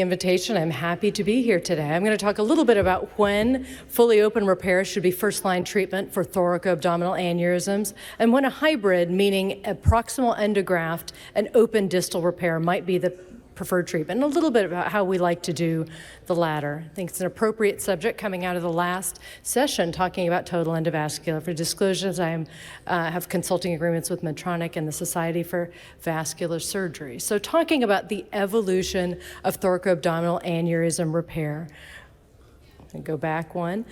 Invitation. I'm happy to be here today. I'm going to talk a little bit about when fully open repair should be first-line treatment for thoracoabdominal aneurysms, and when a hybrid, meaning a proximal endograft and open distal repair, might be the preferred treatment, and a little bit about how we like to do the latter. I think it's an appropriate subject coming out of the last session talking about total endovascular. For disclosures, I have consulting agreements with Medtronic and the Society for Vascular Surgery. So talking about the evolution of thoracoabdominal aneurysm repair. And go back one.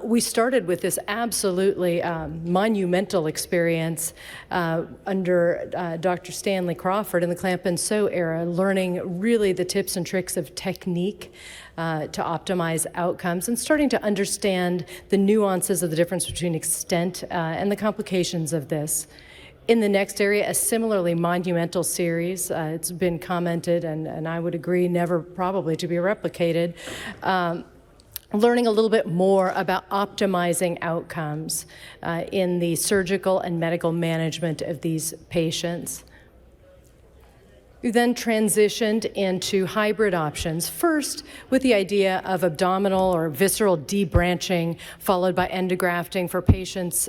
We started with this absolutely monumental experience under Dr. Stanley Crawford in the clamp and sew era, learning really the tips and tricks of technique to optimize outcomes and starting to understand the nuances of the difference between extent and the complications of this. In the next area, a similarly monumental series. It's been commented, and I would agree, never probably to be replicated. Learning a little bit more about optimizing outcomes in the surgical and medical management of these patients. We then transitioned into hybrid options, first with the idea of abdominal or visceral debranching, followed by endografting for patients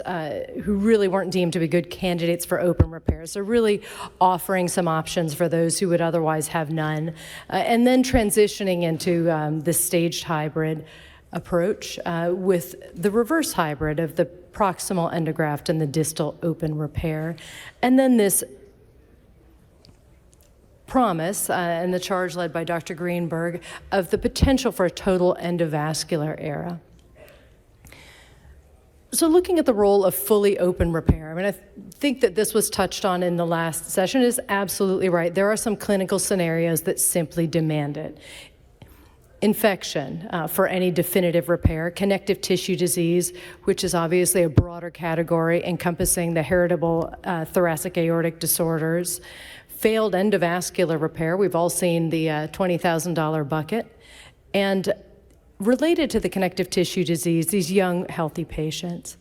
who really weren't deemed to be good candidates for open repair. So really offering some options for those who would otherwise have none, and then transitioning into the staged hybrid approach with the reverse hybrid of the proximal endograft and the distal open repair. And then this promise and the charge led by Dr. Greenberg of the potential for a total endovascular era. So looking at the role of fully open repair, I mean, I think that this was touched on in the last session, is absolutely right. There are some clinical scenarios that simply demand it. Infection for any definitive repair, connective tissue disease, which is obviously a broader category encompassing the heritable thoracic aortic disorders, failed endovascular repair, we've all seen the $20,000 bucket, and related to the connective tissue disease, these young, healthy patients.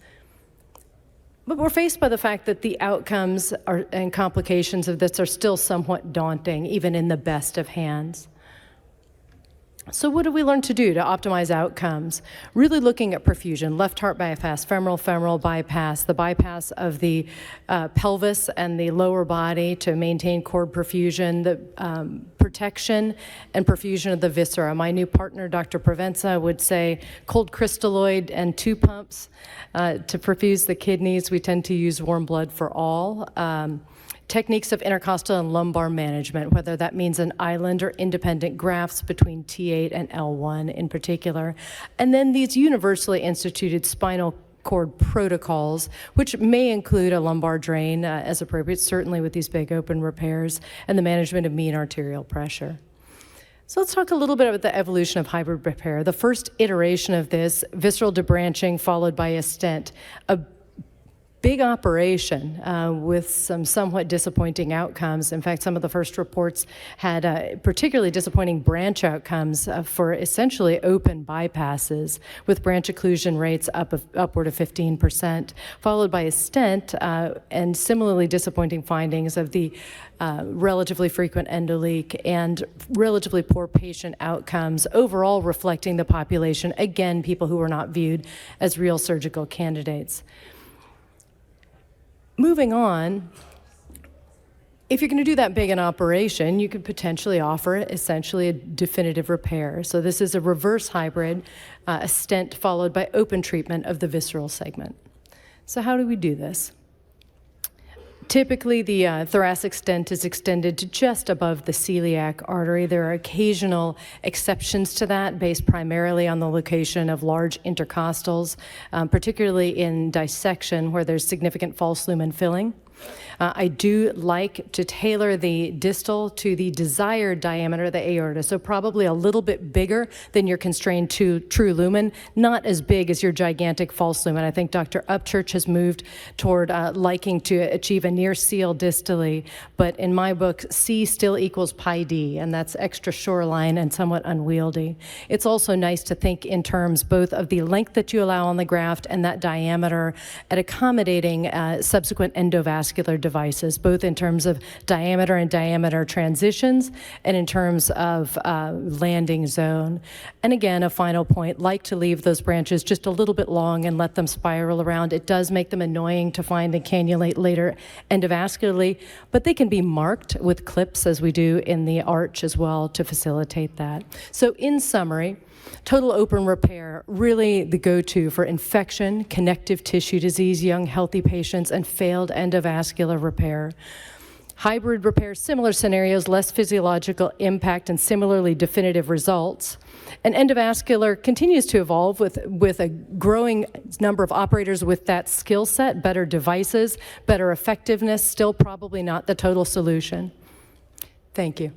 But we're faced by the fact that the outcomes and complications of this are still somewhat daunting, even in the best of hands. So what do we learn to do to optimize outcomes? Really looking at perfusion, left heart bypass, femoral bypass, the bypass of the pelvis and the lower body to maintain cord perfusion, the protection and perfusion of the viscera. My new partner, Dr. Provenza, would say cold crystalloid and 2 pumps to perfuse the kidneys. We tend to use warm blood for all. Techniques of intercostal and lumbar management, whether that means an island or independent grafts between T8 and L1 in particular. And then these universally instituted spinal cord protocols, which may include a lumbar drain as appropriate, certainly with these big open repairs, and the management of mean arterial pressure. So let's talk a little bit about the evolution of hybrid repair. The first iteration of this, visceral debranching followed by a stent, a big operation with some somewhat disappointing outcomes. In fact, some of the first reports had particularly disappointing branch outcomes for essentially open bypasses, with branch occlusion rates upward of 15%, followed by a stent and similarly disappointing findings of the relatively frequent endoleak and relatively poor patient outcomes, overall reflecting the population, again, people who were not viewed as real surgical candidates. Moving on, if you're going to do that big an operation, you could potentially offer essentially a definitive repair. So this is a reverse hybrid, a stent followed by open treatment of the visceral segment. So how do we do this? Typically, the thoracic stent is extended to just above the celiac artery. There are occasional exceptions to that based primarily on the location of large intercostals, particularly in dissection where there's significant false lumen filling. I do like to tailor the distal to the desired diameter of the aorta, so probably a little bit bigger than your constrained true lumen, not as big as your gigantic false lumen. I think Dr. Upchurch has moved toward liking to achieve a near seal distally, but in my book, C still equals pi d, and that's extra shoreline and somewhat unwieldy. It's also nice to think in terms both of the length that you allow on the graft and that diameter at accommodating subsequent endovascular endovascular devices, both in terms of diameter and diameter transitions and in terms of landing zone. And again, a final point, like to leave those branches just a little bit long and let them spiral around. It does make them annoying to find and cannulate later endovascularly, but they can be marked with clips as we do in the arch as well to facilitate that. So in summary, total open repair, really the go-to for infection, connective tissue disease, young healthy patients, and failed endovascular repair. Hybrid repair, similar scenarios, less physiological impact and similarly definitive results. And endovascular continues to evolve with a growing number of operators with that skill set, better devices, better effectiveness, still probably not the total solution. Thank you.